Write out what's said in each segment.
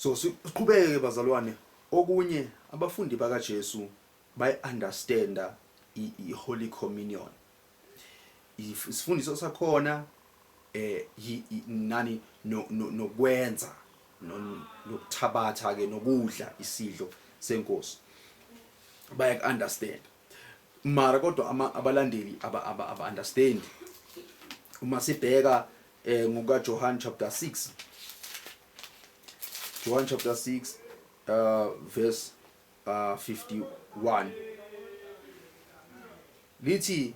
So siqhubeke bazalwane, okunye abafundi bakaJesu bayi-understanda i-Holy Communion. Isifundiso sakhona nani nokwenza nokuthabatha ke nokudla isidlo senkosi, baya-understand. Mara kodwa abalandeli aba-understand. Uma sibheka ngoka John chapter 6, John chapter 6 verse 51 lithi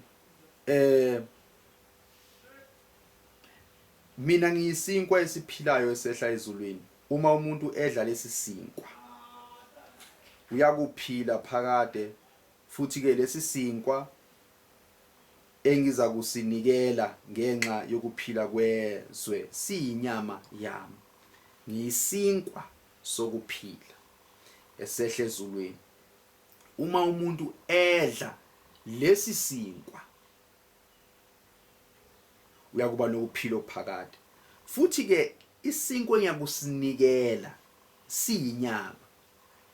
mina ngiyisinkwa esiphilayo esehla ezulwini, uma umuntu edla lesi sinkwa uyakuphila phakade, futhi ke lesi sinkwa engiza kusinikela ngenxa yokuphila kwezwe siyinyama yami. Ngiyisinkwa sokuphila esehla ezulwini, uma umuntu edla lesi sinkwa uyakuba nokuphila okuphakade, futhi ke isinkwa engiyakusinikela siyinyama.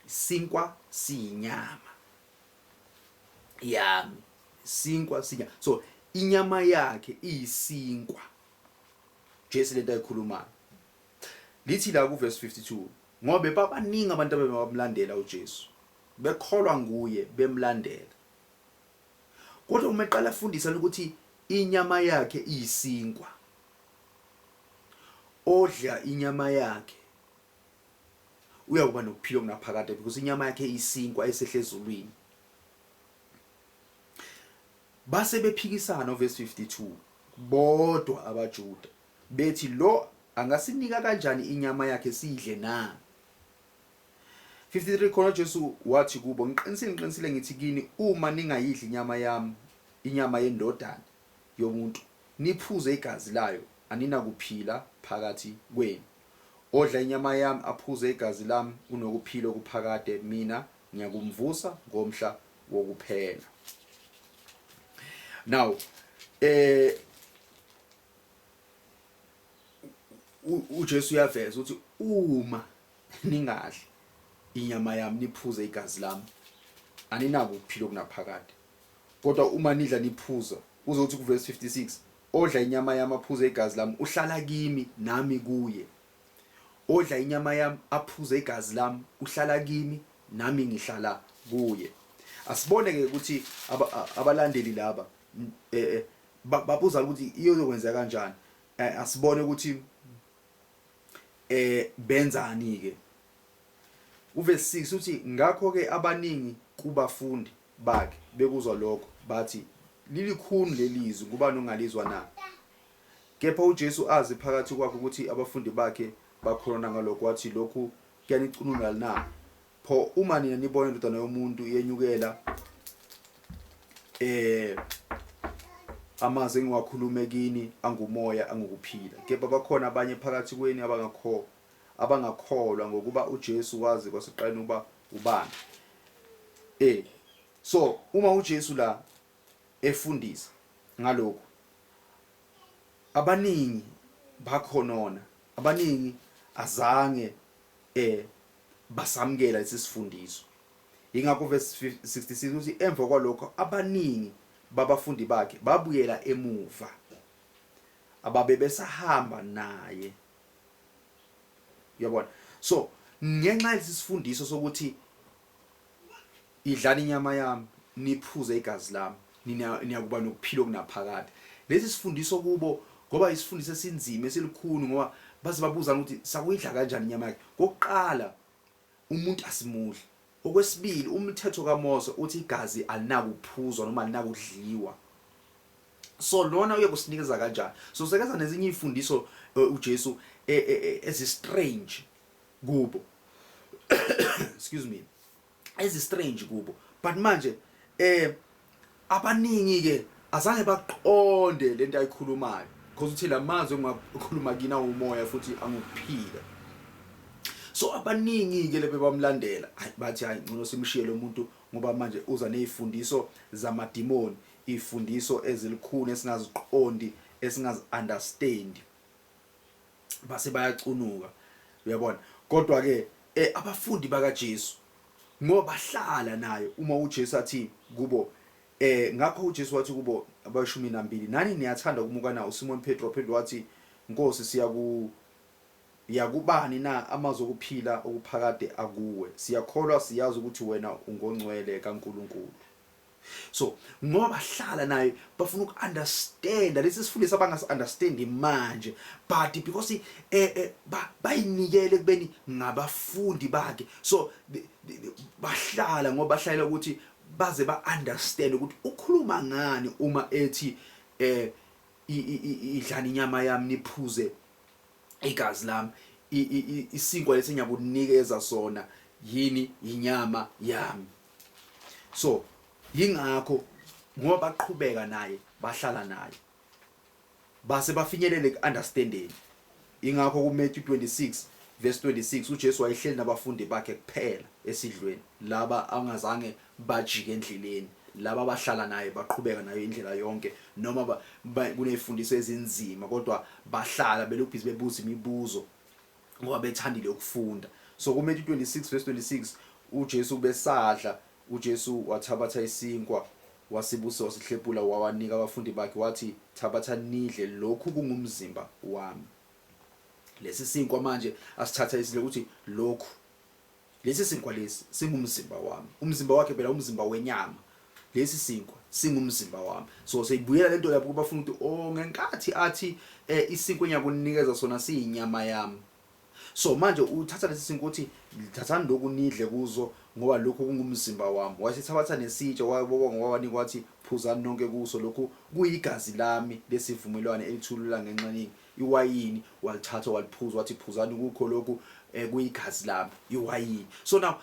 Isinkwa siyinyama yami, isinkwa siyinyama. So inyama yakhe iyisinkwa. Jesu lento ayikhulumayo lithi la ku verse 52, ngoba babaningi abantu ababemlandela uJesu, bekholwa nguye, bemlandela. Kodwa uma eqala afundisa ukuthi inyama yakhe iyisinkwa, odla inyama yakhe uyakuba nokuphila okunaphakade, because inyama yakhe iyisinkwa esehla ezulwini. Base bephikisana verse 52 bodwa abaJuda bethi, lo angasinika kanjani inyama yakhe sidle na? 53 khona Jesu wathi kubo, ngiqinisile ngithi kini, uma ningayidli inyama yami, inyama yendodana yomuntu, niphuze igazi layo, aninakuphila phakathi kwenu. Odla inyama yami aphuze igazi lami unokuphila okuphakade, mina ngiyakumvusa ngomhla wokuphela. Now uJesu uyaveza ukuthi uma ningadli inyama yami niphuze igazi lami, aninako ukuphila okunaphakade. Kodwa uma nidla niphuza, uzothi ku verse 56, odla inyama yami aphuze igazi lami uhlala kimi nami kuye. Odla inyama yami aphuze igazi lami uhlala kimi nami ngihlala kuye. Asibone ke ukuthi abalandeli laba babuza ukuthi iyokwenza kanjani. Asibone ukuthi benzani ke. Uverse 6 uthi, ngakho ke abaningi kubafundi bakhe bekuzwa lokho bathi, lilikhuni lelizwi, kubani ongalizwa na? Kepha uJesu azi phakathi kwakhe ukuthi abafundi bakhe bakholana ngalokho, wathi, lokhu kuyanicunula na? Pho uma nina nibona indodana yomuntu yenyukela amazwi engiwakhulume kini angumoya angukuphila. Kepha bakhona abanye phakathi kweni abangakholwa ngokuba uJesu wazi kwasekuqaleni uba ubani. So uma uJesu la efundisa ngalokho, abaningi bakhonona, abaningi azange basamkela lesi sifundiso. Ingakho verse 66 uthi, emva kwalokho abaningi babafundi bakhe babuyela emuva, ababe besahamba naye. Uyabona? So ngenxa lesi sifundiso sokuthi idlani inyama yami niphuze igazi lami niyakuba nokuphila okunaphakade, lesi sifundiso kubo ngoba isifundiso esinzima esilikhulu, ngoba baze babuza ukuthi sakuyidla kanjani inyama yakhe. Kokuqala umuntu asimudla. Okwesibili umthetho kaMose uthi igazi alinakuphuzwa noma alinakudliwa. So lona uyakusinikeza kanjani? So sekeza nezinye izifundiso uJesu ezi-strange kubo. Excuse me. Ezi-strange kubo. But manje abaningi ke azange baqonde lento ayikhulumayo, because uthi lamazwi engikhuluma kina umoya futhi angukuphila. So abaningi ke lebe bamlandela, bathi hayi ngcono simshiye lo muntu ngoba manje uza nezifundiso zamadimoni, izifundiso ezilikhulu esingaziqondi, esingazi understand. Base bayacunuka. Uyabona? kodwa ke abafundi bakaJesu ngoba bahlala naye uma uJesu athi kubo ngakho uJesu wathi kubo abashumi nambili nani niyathanda ukumuka na uSimon Petro wathi Nkosi yakubani na amazwi okuphila okuphakade akuwe siyakholwa siyazi ukuthi wena ungongcwele kaNkuluNkulu. So ngoba bahlala naye bafuna ukunderstand lesi sifundisa abangasi-understand manje but because bayinikele kubeni ngabafundi bakhe so bahlala ngoba bahlalela ukuthi baze ba-understand ukuthi ukhuluma ngani uma ethi idlani inyama yami niphuze igazi lami isinkwa lesi engiyakunikeza sona yini inyama yami. So yingakho ngoba baqhubeka naye bahlala naye base bafinyelele ku-understanding. Ingakho kuMatthew 26 verse 26 uJesu wayehleli nabafundi bakhe kuphela esidlweni laba angazange bajike endleleni laba abahlala naye baqhubeka nayo indlela yonke noma kunezifundiso ezinzima kodwa bahlala belokhu bebuza imibuzo ngoba bethandile ukufunda. So kuMatthew 26 verse 26 uJesu besadla uJesu wathabatha isinkwa wasibusa wasihlephula wawanika abafundi bakhe wathi thabatha nidle lokhu kungumzimba wami. Lesi sinkwa manje asithatha isile ukuthi lokhu lesi sinkwa lesi singumzimba wami. Umzimba wakhe phela umzimba wenyama. Lesi sinkwa singumzimba wami. So seyibuyela lento lapho bafuna ukuthi ngenkathi athi isinkwa enyakunikeza sona siyinyama yami. So manje uthatha lesi sinkwa uthi thathani lokhu nidle kuzo ngoba lokhu kungumzimba wami. Wasithabatha nesitsha wabonga wawanika wathi phuzani nonke kuso lokhu kuyigazi lami lesivumelwano elithulula ngenxaningi. Iwayini walithatha waliphuza wathi phuzani kukho lokhu kuyigazi lami iwayini. So now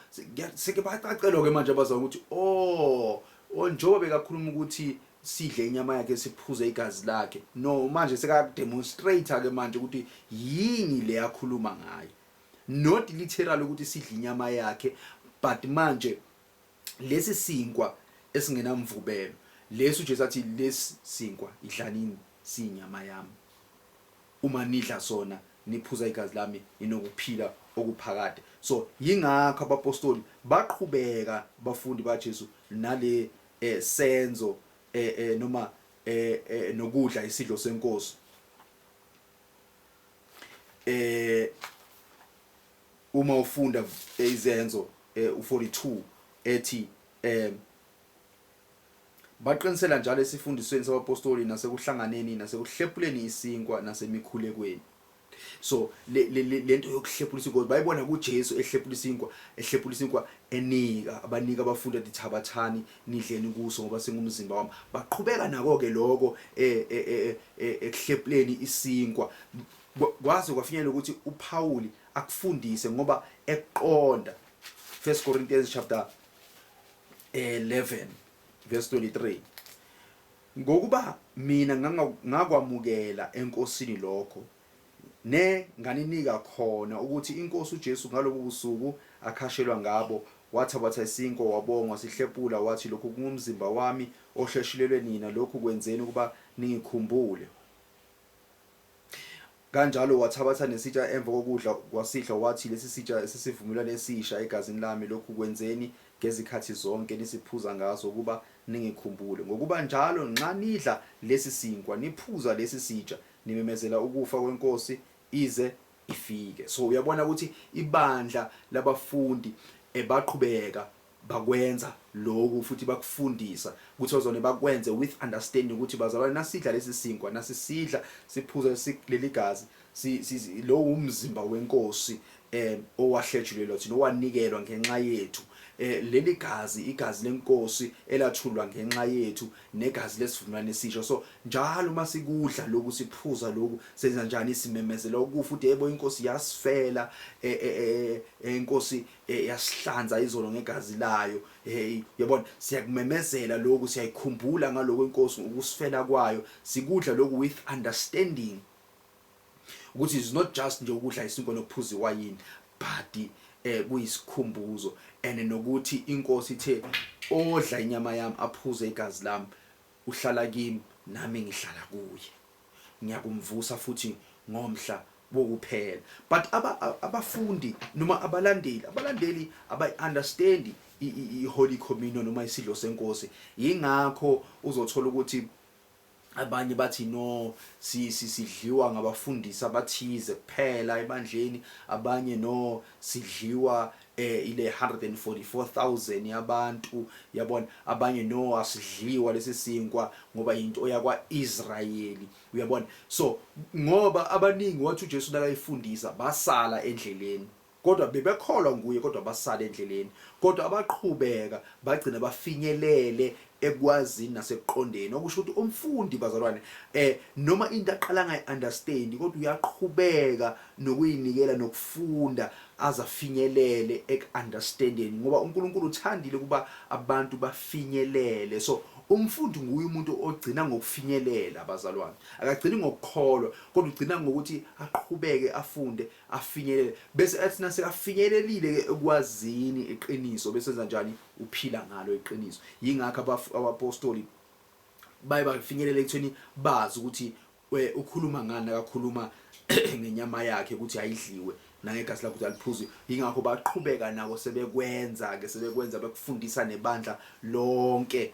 seke baqacelwa ke manje abazama ukuthi njoba bekakhuluma ukuthi sidle inyama yakhe siphuze igazi lakhe. No manje seka demonstrate ke manje ukuthi yini le yakhuluma ngayo. Not literal ukuthi sidle inyama yakhe but manje lesi sinkwa esingenamvubelo leso uJesu athi lesi sinkwa idlanini siyinyama yami. Uma nidla sona niphuza igazi lami inokuphila okuphakade. So yingakho abapostoli baqhubeka bafundi baJesu nale senzo noma nokudla isidlo senkosi. Uma ufunda izenzo u42 ethi baqinisela njalo esifundisweni sabapostoli nasekuhlanganeni nasekuhlephuleni isinkwa nasemikhulekweni. So lento yokuhlephula isinkwa bayibona kuJesu ehlephula isinkwa abanika abafundi athi thabathani nidleni kuso ngoba singumzimba wami. Baqhubeka nako ke lokho ekuhlephuleni isinkwa kwaze kwafinyelela ukuthi uPaul akufundise ngoba eqonda 1 Corinthians chapter 11 verse 23 ngokuba mina ngakwamukela enkosini lokho nganinika khona ukuthi inkosi uJesu ngalobu busuku akhashelwa ngabo wathabatha isinkwa wabonga wasihlephula wathi lokhu kungumzimba wami ohleshilelwe nina lokhu kwenzeni ukuba ningikhumbule. Kanjalo wathabatha nesitsha emva kokudla kwasidla wathi lesi sitsha esisivumelwano esisha egazini lami lokhu kwenzeni ngezikhathi zonke nisiphuza ngazo kuba ningikhumbule. Ngokuba njalo nxa nidla lesi sinkwa niphuza lesi sitsha nimemezela ukufa kwenkosi ize ifike. So uyabona ukuthi ibandla labafundi baqhubeka bakwenza lokhu futhi bakufundisa ukuthi bazone bakwenze with understanding ukuthi bazalwane nasidla lesi sinkwa nasisidla siphuza leli gazi lo umzimba wenkosi owahlejulelwa thina owanikelwa ngenxa yethu. Leli gazi igazi lenkosi elathulwa ngenxa yethu negazi lesivumelwano esisha. So njalo masikudla lokhu siphuza lokhu senza njani simemezela ukufa ukuthi yebo inkosi yasifela inkosi yasihlanza izolo ngegazi layo. Uyabona siyakumemezela lokhu siyayikhumbula ngaloko inkosi ukusifela kwayo sikudla lokhu with understanding ukuthi is not just nje ukudla isinkwa nokuphuza iwayini but kuyisikhumbuzo and nokuthi inkosi ithe odla inyama yami aphuze igazi lami uhlala kimi nami ngihlala kuye ngiyakumvusa futhi ngomhla bokuphela. But abafundi noma abalandeli abayi-understand i-Holy Communion noma isidlo senkosi. Yingakho uzothola ukuthi abanye bathi no sidliwa ngabafundisi abathize kuphela ebandleni, abanye no sidliwa ile 144,000 yabantu, yabona, abanye no asidliwa lesi sinkwa ngoba into yakwa-Israyeli, uyabona. So ngoba abaningi wathi uJesu nakayifundisa basala endleleni, kodwa bebekholwa nguye kodwa basala endleleni, kodwa abaqhubeka bagcina bafinyelele ekwazini nasekuqondeni. Okusho ukuthi umfundi, bazalwane, noma into aqala ngayi-understand kodwa uyaqhubeka nokuyinikela nokufunda azafinyelele eku-understanding, ngoba uNkulunkulu uthandile kuba abantu bafinyelele. So umfundi nguye umuntu ogcina ngokufinyelela, bazalwane, akagcini ngokukholwa kodwa ugcina ngokuthi aqhubeke afunde afinyelele, bese athi nasekafinyelelile ekwazini iqiniso bese enza njani, uphila ngalo iqiniso. Yingakho abapostoli baye bafinyelele ekutheni bazi ukuthi ukhuluma ngani, akakhuluma ngenyama yakhe ukuthi ayidliwe nangegazi lakhe ukuthi aliphuzwe. Yingakho baqhubeka nako sebekwenza bekufundisa nebandla lonke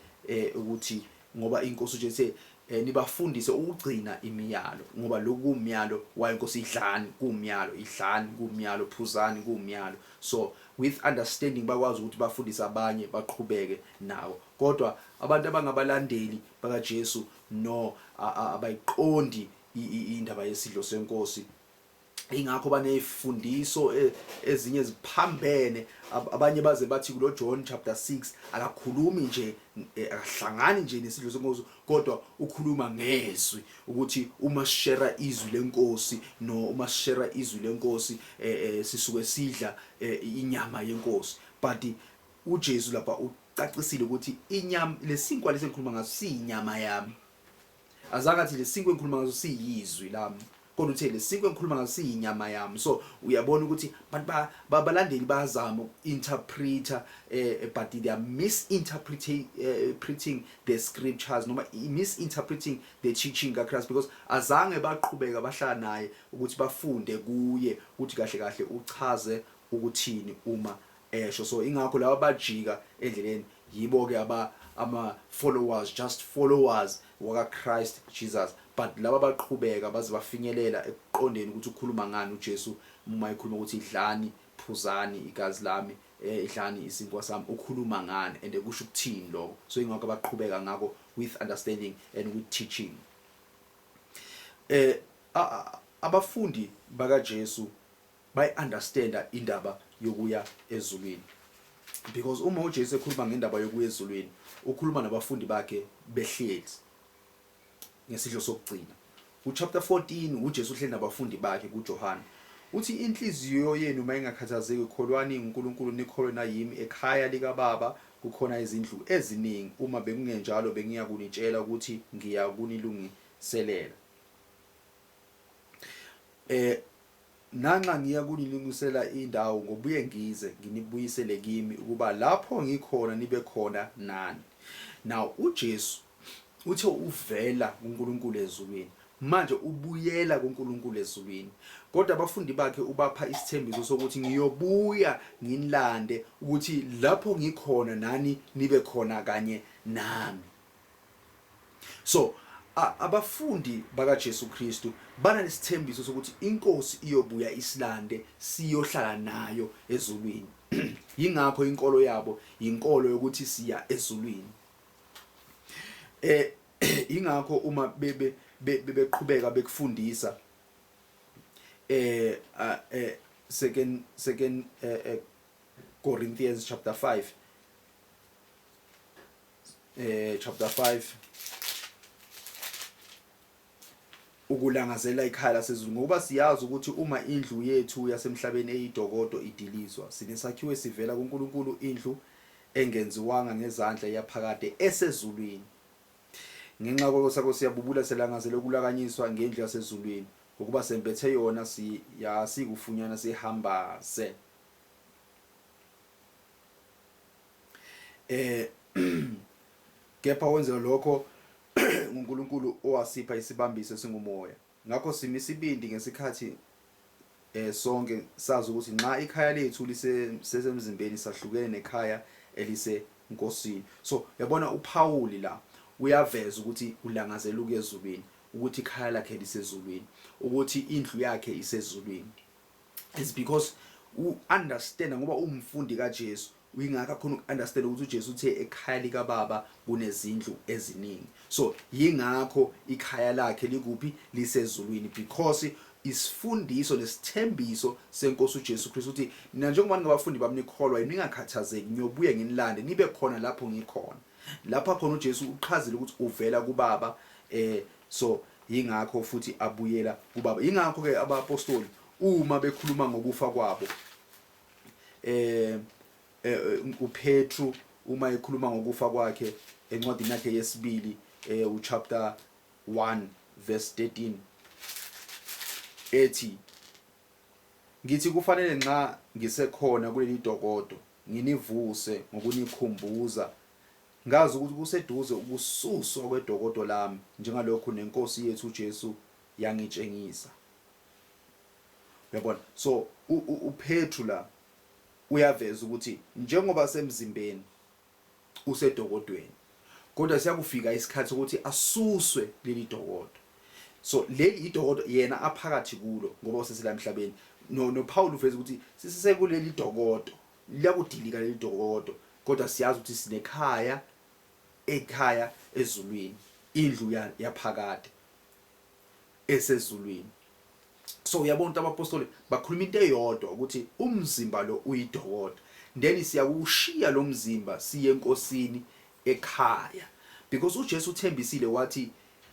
ukuthi ngoba inkosi uJesu nibafundise ukugcina imiyalo, ngoba lokhu kumyalo wayenkosi, idlani kumyalo, idlani kumyalo, phuzani kumyalo. So with understanding bakwazi ukuthi bafundise abanye baqhubeke nawo. Kodwa abantu abangabalandeli bakaJesu no abayiqondi indaba yesidlo senkosi, ingakho banezifundiso ezinye eziphambene. Abanye baze bathi kulo John chapter 6 akakhulumi nje, akahlangani nje nesidlo senkosi, kodwa ukhuluma ngezwi ukuthi uma sishera izwi lenkosi no uma sishera izwi lenkosi sisuke sidla inyama yenkosi. But uJesu lapha ucacisile ukuthi inyama lesinkwa lesengikhuluma ngaso siyinyama yami. Azange athi lesinkwa engikhuluma ngaso siyizwi lami, kodwa uthe lesinkwa engikhuluma ngaso siyinyama yami. So uyabona ukuthi babalandeli bayazama uku-interpreta but they are misinterpreting the scriptures noma misinterpreting the teaching kaChrist, because azange baqhubeka bahlala naye ukuthi bafunde kuye ukuthi kahle kahle uchaze ukuthini uma esho. So ingakho laba bajika endleleni yibo ke ama-followers, just followers wakaChrist Jesus. But laba baqhubeka baze bafinyelela ekuqondeni ukuthi ukhuluma ngani uJesu uma ekhuluma ukuthi idlani, phuzani igazi lami, idlani isinkwa sami, ukhuluma ngani and kusho ukuthini lokho. So ingakho baqhubeka ngako with understanding and with teaching. Abafundi bakaJesu bayi-understanda indaba yokuya ezulwini, because uma uJesu ekhuluma ngendaba yokuya ezulwini ukhuluma nabafundi bakhe behlezi ngesidlo sokugcina. Chapter 14 uJesu uhleli nabafundi bakhe kuJohane uthi inhliziyo yenu mayingakhathazeki, kholwani uNkulunkulu nikholwe nayimi. Ekhaya lika Baba kukhona izindlu eziningi, uma bekungenjalo bengiya kunitshela ukuthi ngiya kunilungiselela. Nanxa ngiya kunilungisela indawo ngobuye ngize nginibuyisele kimi, ukuba lapho ngikhona nibe khona nani. Now uJesu uthe uvela kuNkulunkulu ezulwini, manje ubuyela kuNkulunkulu ezulwini, kodwa abafundi bakhe ubapha isithembiso sokuthi ngiyobuya nginilande ukuthi lapho ngikhona nani nibe khona kanye nami. So abafundi bakaJesu Kristu banesithembiso sokuthi inkosi iyobuya isilande siyohlala nayo ezulwini. Yingakho inkolo yabo inkolo yokuthi siya ezulwini. Ingakho uma beqhubeka bekufundisa second Corinthians chapter 5 ukulangazela ikhaya lasezulu, ngoba siyazi ukuthi uma indlu yethu yasemhlabeni eyidokodo idilizwa, sinesakhiwo esivela kuNkulunkulu, indlu engenziwanga ngezandla yaphakade esezulwini. Ngenxa kwakho siyabubula selangazela ukulakanyiswa ngendlu yasezulwini, ngokuba sembethe yona siyasikufunyana sihambaze. Kepha wenzela lokho uNkulunkulu owasipha isibambiso singumoya. Ngakho simi isibindi ngesikhathi sonke sazi ukuthi nxa ikhaya lethu lisesemzimbeni sahlukene nekhaya elisenkosini. So yabona uPaul la uyaveza ukuthi ulangazela ukezulwini, ukuthi ikhaya lakhe lisezulwini, ukuthi indlu yakhe isezulwini. It's because understand ngoba umfundi kaJesu uyingaka khona ukunderstand ukuthi uJesu uthe ekhaya lika baba kunezindlu eziningi. So yingakho ikhaya lakhe likuphi, lisezulwini, because isifundiso nesithembiso senkosi uJesu Kristu uthi mina njengoba ningabafundi bami nikholwa ningakhathazeki, niyobuye nginilande nibe khona lapho ngikhona. Lapha khona uJesu uqhazile ukuthi uvela kuBaba, so yingakho futhi abuyela kuBaba. Yingakho ke abapostoli uma bekhuluma ngokufa kwabo, uPetru uma ekhuluma ngokufa kwakhe encwadini yakhe yesibili uchapter 1 verse 13 ethi, ngithi kufanele nxa ngisekhona kuleli dokodo nginivuse ngokunikhumbuza, ngazi ukuthi kuseduze ukususwa kwedokodo lami njengalokho nenkosi yethu uJesu yangitshengisa. Uyabona, so uPetru la uyaveza ukuthi njengoba semzimbeni usedokodweni, kodwa siyakufika isikhathi ukuthi asuswe leli dokodo. So leli idokodo yena aphakathi kulo ngoba usesela emhlabeni. No Paul uveza ukuthi sisekuleli dokodo, liyakudilika leli dokodo, kodwa siyazi ukuthi sinekhaya, ekhaya ezulwini, indlu yaphakade esezulwini. So uyabona ukuthi abapostoli bakhuluma into eyodwa ukuthi umzimba lo uyidokodo, then siyakushiya lo mzimba siye enkosini ekhaya, because uJesu uthembisile wathi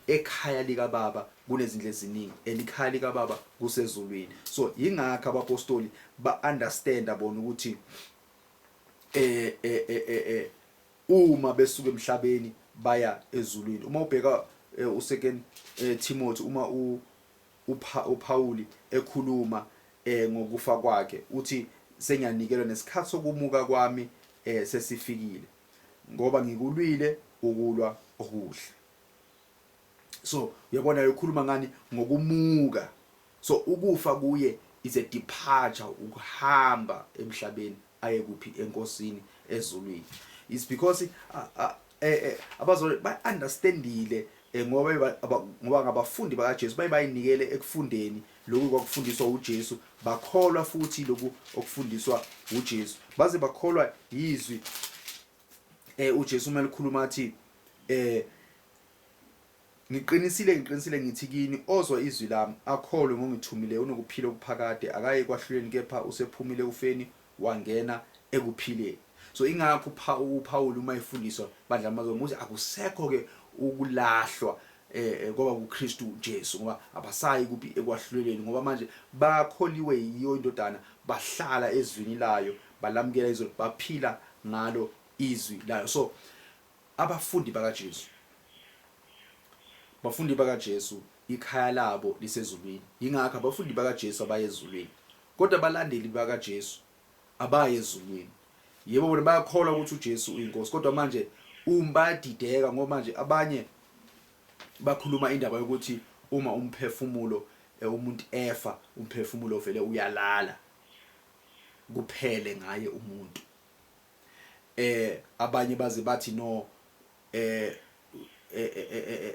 ekhaya lika baba kunezindlu eziningi, elikhaya lika baba kusezulwini. So yingakho abapostoli ba-understand bona ukuthi uma besuka emhlabeni baya ezulwini. Uma ubheka u2 Timothy, uma uPaul ekhuluma ngokufa kwakhe uthi sengiyanikelwa nesikhathi sokumuka kwami sesifikile, ngoba ngikulwile ukulwa okuhle. So uyabona ukhuluma ngani ngokumuka. So ukufa kuye is a departure, ukuhamba emhlabeni aye kuphi, enkosini ezulwini. It's because abazali ba-understandile ngoba ngabafundi bakaJesu bayinikele ekufundeni lokhu kwakufundiswa uJesu, bakholwa futhi lokhu okufundiswa uJesu, baze bakholwa yizwi uJesu uma likhuluma athi ngiqinisile ngithi kini, ozwa izwi lami akholwe ngongithumile unokuphila okuphakade, akaye kwahluleni kepha usephumile ufeni wangena ekuphileni. So ingakho uPaul uma efundiswa bandla amazwi ukuthi akusekho ke ukulahlwa ngoba kuKristu uJesu, ngoba abasayi kuphi ekwahluleleni, ngoba manje bakholiwe yiyo indodana, bahlala ezwini layo, balamukela izwi, baphila ngalo izwi layo. So abafundi bakaJesu ikhaya labo lisezulwini. Yingakho abafundi bakaJesu abayezulwini, kodwa abalandeli bakaJesu abayezulwini. Yebo bona bayakholwa ukuthi uJesu uyinkosi, kodwa manje bayadideka ngoba manje abanye bakhuluma indaba yokuthi uma umphefumulo umuntu efa, umphefumulo vele uyalala kuphele ngaye umuntu. Abanye baze bathi no,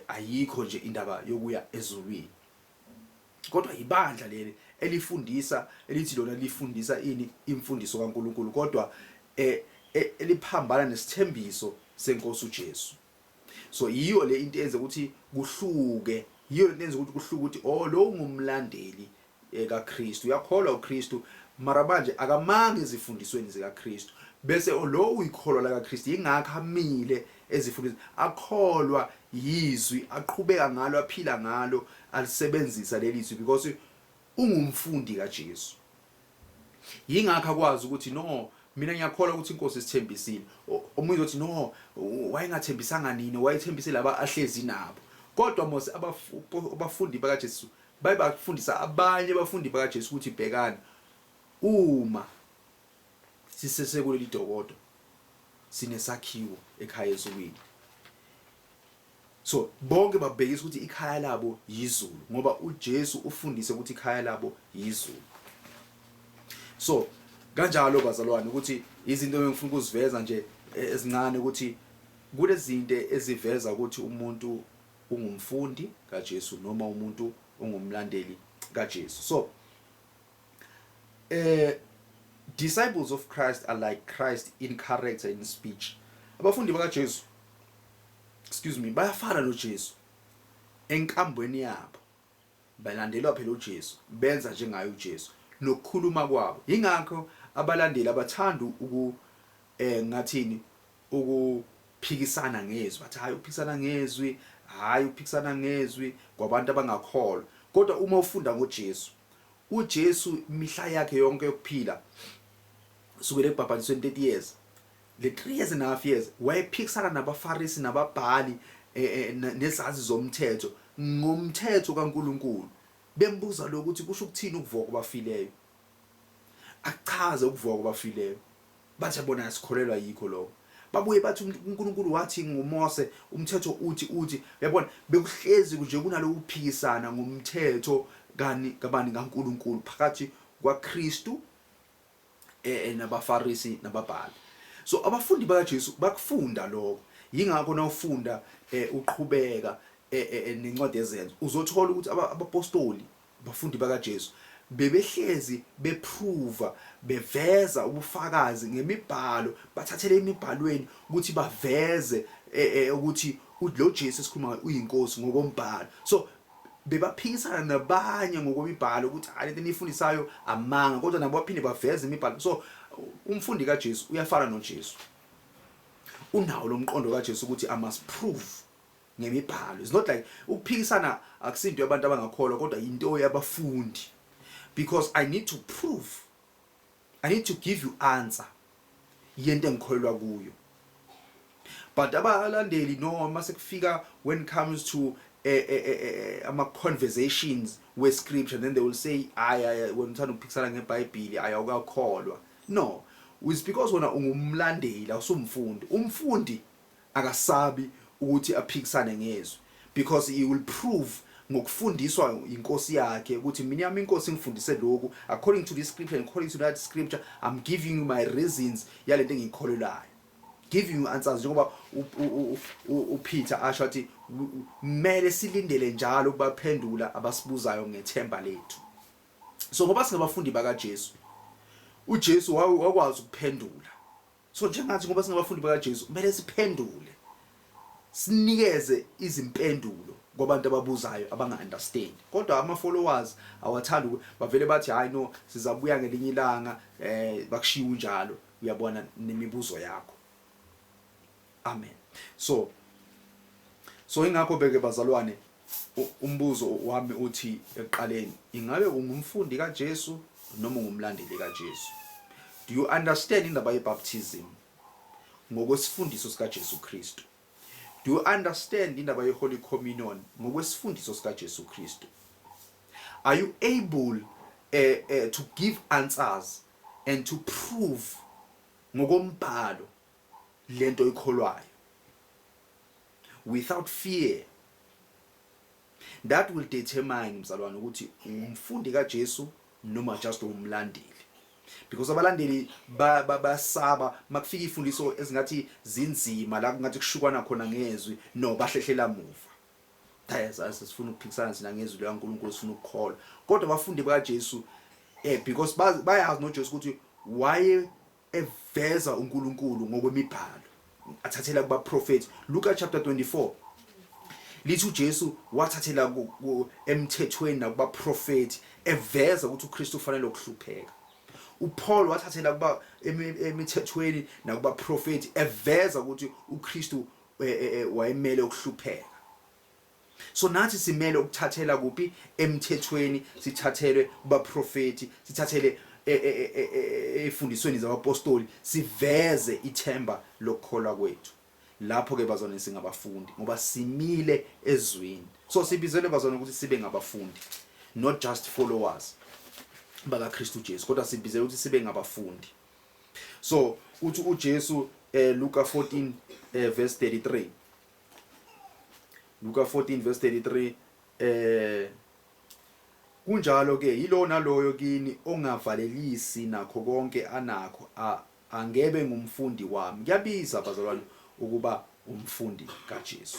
ayikho nje indaba yokuya ezulwini, kodwa ibandla leli elifundisa elithi lona lifundisa imfundiso kaNkulunkulu, kodwa eliphambana nesithembiso senkosi uJesu. So yiyo le into enze ukuthi kuhluke, yiyo le enze ukuthi kuhluke ukuthi lo ngumlandeli kaKristu, uyakholwa uKristu mara manje akamanga ezifundisweni zikaKristu, bese lo uyikholwa la kaKristu ingakho amile ezifundisweni, akholwa yizwi, aqhubeka ngalo, aphila ngalo, alisebenzisa leli zwi because ungumfundi kaJesu. Yingakho akwazi ukuthi no, mina ngiyakholwa ukuthi inkosi isithembisile. Omunye uthi no, wayengathembisanga nini, wayethembise laba ahlezi nabo. Kodwa mose abafundi bakaJesu bayibafundisa abanye abafundi bakaJesu ukuthi bhekani, uma sisesekuleli dokodo sinesakhiwo ekhaya ezulwini. So bonke babhekisa ukuthi ikhaya labo yizulu, ngoba uJesu ufundise ukuthi ikhaya labo yizulu. So kanjalo bazalwane ukuthi izinto engifuna ukuziveza nje ezincane ukuthi kulezinto eziveza ukuthi umuntu ungumfundi kaJesu noma umuntu ungumlandeli kaJesu. So disciples of Christ are like Christ in character and speech. Abafundi bakaJesu, excuse me, bayafana noJesu enkambweni yabo, balandelwa phela uJesu, benza njengaye uJesu nokukhuluma kwabo. Ingakho abalandeli abathanda ngathini ukuphikisana ngezwi, bathi hayi uphikisana ngezwi, hayi uphikisana ngezwi kwabantu abangakholwa. Kodwa uma ufunda ngoJesu, uJesu imihla yakhe yonke yokuphila sukela ebhabhanisweni 30 years, le 3.5 years wayephikisana nabaFarisi nababhali nezazi zomthetho ngomthetho kaNkuluNkulu. Bembuza lokuthi kusho ukuthini ukuvuka kwabafileyo, akuchaze ukuvuka kwabafileyo. Bathi bona asikholelwa yikho lokho. Babuye bathi uNkulunkulu wathi ngoMose umthetho uthi uyabona, bekuhlezi nje kunalo ukuphikisana ngomthetho kabani kaNkulunkulu phakathi kwaKristu nabaFarisi nababhali. So abafundi bakaJesu bakufunda lokho. Yingakho nawufunda uqhubeka nencwadi yezenzo uzothola ukuthi abapostoli abafundi bakaJesu bebehlezi beprove beveza ubufakazi ngemibhalo, bathathele imibhalweni ukuthi baveze ukuthi lo Jesu esikhuluma uyinkosi ngokombhalo. So bebaphikisana nabanye ngokwemibhalo ukuthi hayi lento enifundisayo amanga, kodwa nabo baphinde baveze imibhalo. So umfundi kaJesu uyafana noJesu, unawo lo mqondo kaJesu ukuthi I must prove ngemibhalo. It's not like ukuphikisana akusinto yabantu abangakholwa, kodwa into yabafundi, because I need to prove, I need to give you answer yento engikholelwa kuyo. But abalandeli noma sekufika when it comes to conversations with scripture, then they will say when uthanda ukuphikisana ngeBhayibheli ayawukakholwa. No, it's because wena ungumlandeli awusumfundi. Umfundi akasabi ukuthi aphikisane ngezwi, because he will prove ngokufundiswa inkosi yakhe ukuthi mina yami inkosi ngifundise lokhu according to this scripture and according to that scripture, I'm giving you my reasons yalento engikholelayo, giving you answers. Njengoba uPeter asho athi kumele silindele njalo ukubaphendula abasibuzayo ngethemba lethu. So ngoba singabafundi bakaJesu, uJesu wakwazi ukuphendula. So njengathi ngoba singabafundi bakaJesu kumele siphendule, sinikeze izimpendulo kwabantu ababuzayo abanga-understand. Kodwa ama-followers awathanda bavele bathi hayi no sizabuya ngelinye ilanga, bakushiya njalo, uyabona nemibuzo yakho. Amen. So ingakho beke bazalwane, umbuzo wami uthi eqaleni, ingabe ungumfundi kaJesu noma ungumlandeli kaJesu? Do you understand indaba yebaptism ngokwesifundiso sikaJesu Kristu? Do you understand indaba ye-Holy Communion ngokwesifundiso sikaJesu Kristu? Are you able to give answers and to prove ngokombhalo lento oyikholwayo without fear? That will determine mzalwane ukuthi umfundi kaJesu noma just umlandeli. Because abalandeli basaba makufika ifundiso ezingathi zinzima la kungathi kushukwana khona ngezwi, no bahlehlela muva. Sifuna ukuphikisana sina ngezwi likaNkulunkulu, sifuna ukukholwa. Kodwa abafundi bakaJesu because bayazi noJesu ukuthi waye eveza uNkulunkulu ngokwemibhalo, athathela kuba prophet. Luka chapter 24 lithi uJesu wathathela emthethweni nakuba prophet eveza ukuthi uKristu ufanele ukuhlupheka. uPaul wathathela kuba emithethweni nakuba prophet eveza ukuthi uKristu wayemele ukuhlupheka. So nathi simele ukuthathela kuphi emthethweni, sithathelwe kuba prophet, sithathele efundisweni zabapostoli, siveze ithemba lokukholwa kwethu. Lapho ke bazalwane singabafundi ngoba simile ezweni. So sibizelwe bazalwane ukuthi sibe ngabafundi, not just followers baka Kristu Jesu, kodwa sibizelwe ukuthi sibe ngabafundi. So uthi uJesu Luka 14 verse 33, Luka 14 verse 33, kunjalo ke yilo naloyo kini ongavalelisi nakho konke anakho angebe ngumfundi wami. Kuyabiza bazalwane ukuba umfundi kaJesu.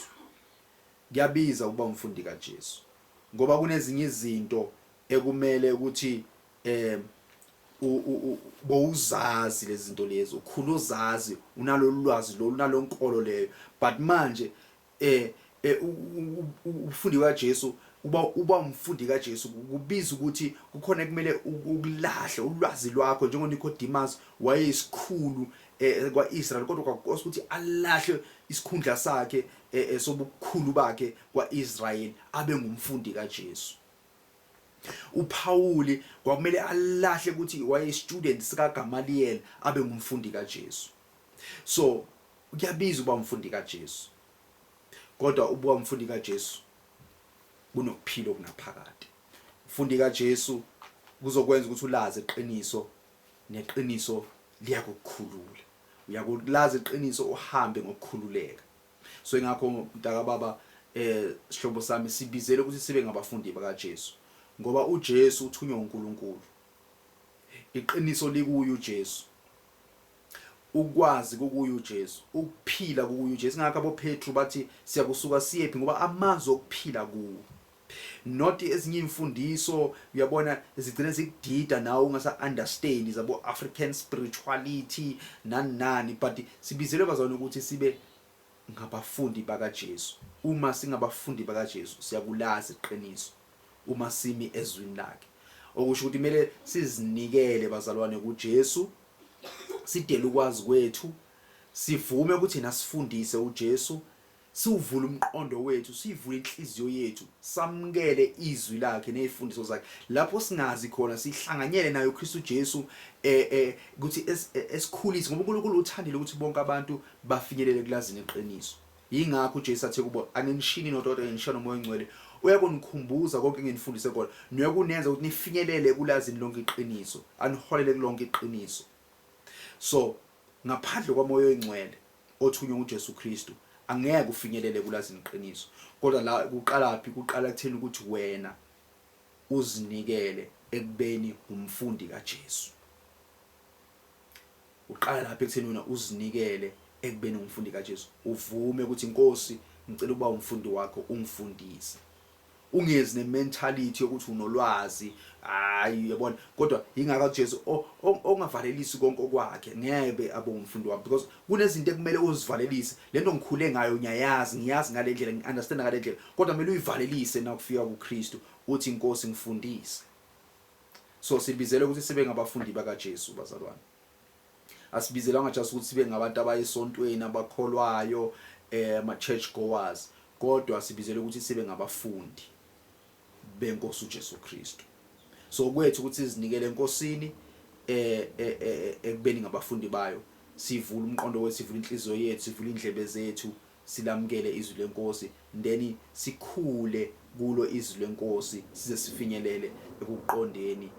Kuyabiza ukuba umfundi kaJesu ngoba kunezinye izinto ekumele ukuthi bowuzazi lezi zinto lezi, ukhulu uzazi, unalolwazi lo, unalonkolo leyo, but manje ufundi kaJesu uba umfundi kaJesu kubiza ukuthi kukhona kumele ukulahle ulwazi lwakho. NjengoNicodemus wayeyisikhulu kwaIsrael, kodwa kwakukhosa ukuthi alahle isikhundla sakhe sobukhulu bakhe kwaIsrael abe ngumfundi kaJesu. uPauli kwakumele alahle ukuthi wayestudent sika Gamaliel abe ngumfundi kaJesu. So kuyabiza ukuba umfundi kaJesu, kodwa ubuwa umfundi kaJesu kunokuphila okunaphakade. Umfundi kaJesu kuzokwenza ukuthi ulazi iqiniso, neqiniso liyakukhulula. Uyakulazi iqiniso uhambe ngokukhululeka. So ingakho mntaka baba sihlobo sami sibizele ukuthi sibe ngabafundi bakaJesu, ngoba uJesu uthunywa uNkulunkulu. Iqiniso likuyo uJesu, ukwazi kukuyo uJesu, ukuphila kukuyo uJesu. Ngakho aboPetru bathi siyakusuka siyephi ngoba amazwi okuphila kuwo. Not ezinye imfundiso uyabona zigcina zikudida nawe ungasa understand zabo African spirituality nani, but sibizelwe bazalwane ukuthi sibe ngabafundi bakaJesu. Uma singabafundi bakaJesu siyakulazi iqiniso uma simi ezwini lakhe, okusho ukuthi kumele sizinikele bazalwane kuJesu, sidele ukwazi kwethu, sivume ukuthi nasifundise uJesu, siuvule umqondo wethu, sivule inhliziyo yethu, samukele izwi lakhe nezifundiso zakhe. Lapho singazi khona sihlanganyele naye uKristu Jesu ukuthi esikhulise, ngoba uNkulunkulu uthandile ukuthi bonke abantu bafinyelele kulazini iqiniso. Yingakho uJesu athe kubo angenishini nodokotela ngisho uMoya oNgcwele uyakunikhumbuza konke enginifundise kona, niyakunenza ukuthi nifinyelele kulazini lonke iqiniso, aniholele kulonke iqiniso. So ngaphandle kwaMoya oNgcwele othunywa uJesu Kristu angeke ufinyelele kulazini iqiniso. Kodwa la kuqalaphi? Kuqala kutheni ukuthi wena uzinikele ekubeni umfundi kaJesu. Uqala lapha ekutheni wena uzinikele ekubeni umfundi kaJesu, uvume ukuthi Nkosi ngicela ukuba umfundi wakho, ungifundise. Ungezi nementality yokuthi unolwazi, hayi yabona, kodwa ingaka uJesu ongavalelisi konke okwakhe ngeke abe umfundi wami, because kunezinto ekumele uzivalelise. Lento ngikhule ngayo ngiyazi ngale ndlela, ngiunderstand ngale ndlela, kodwa kumele uyivalelise na kufika kuKristu uthi Nkosi ngifundise. So sibizele ukuthi sibe ngabafundi bakaJesu bazalwane. Asibizelanga just ukuthi sibe ngabantu abayisontweni abakholwayo ama church goers, kodwa sibizele ukuthi sibe ngabafundi beNkosi uJesu Kristu. So kwethu ukuthi sizinikele enkosini ekubeni ngabafundi bayo, sivule umqondo wethu, sivule inhliziyo yethu, sivule indlebe zethu, silamukele izwi lenkosi, then sikhule kulo izwi lenkosi size sifinyelele ekuqondeni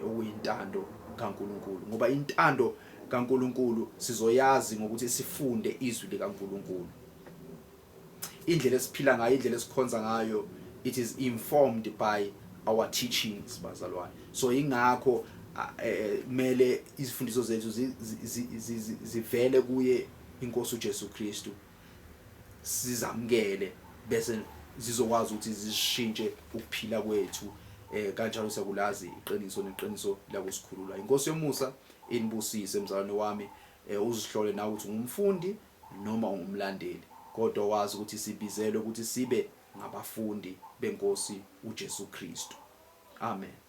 okuyintando kaNkulunkulu. Ngoba intando kaNkulunkulu sizoyazi ngokuthi sifunde izwi likaNkulunkulu. Indlela esiphila ngayo, indlela esikhonza ngayo, it is informed by our teachings bazalwane. So ingakho kumele izifundiso zethu zivele kuye iNkosi uJesu Kristu, sizamukele bese zizokwazi ukuthi zishintshe ukuphila kwethu. Kanjalo siyakulazi iqiniso, neqiniso liyakusikhulula. Inkosi yomusa inibusise mzalwane wami, uzihlole nawe ukuthi ungumfundi noma ungumlandeli, kodwa wazi ukuthi sibizelwe ukuthi sibe ngabafundi beNkosi uJesu Kristu. Amen.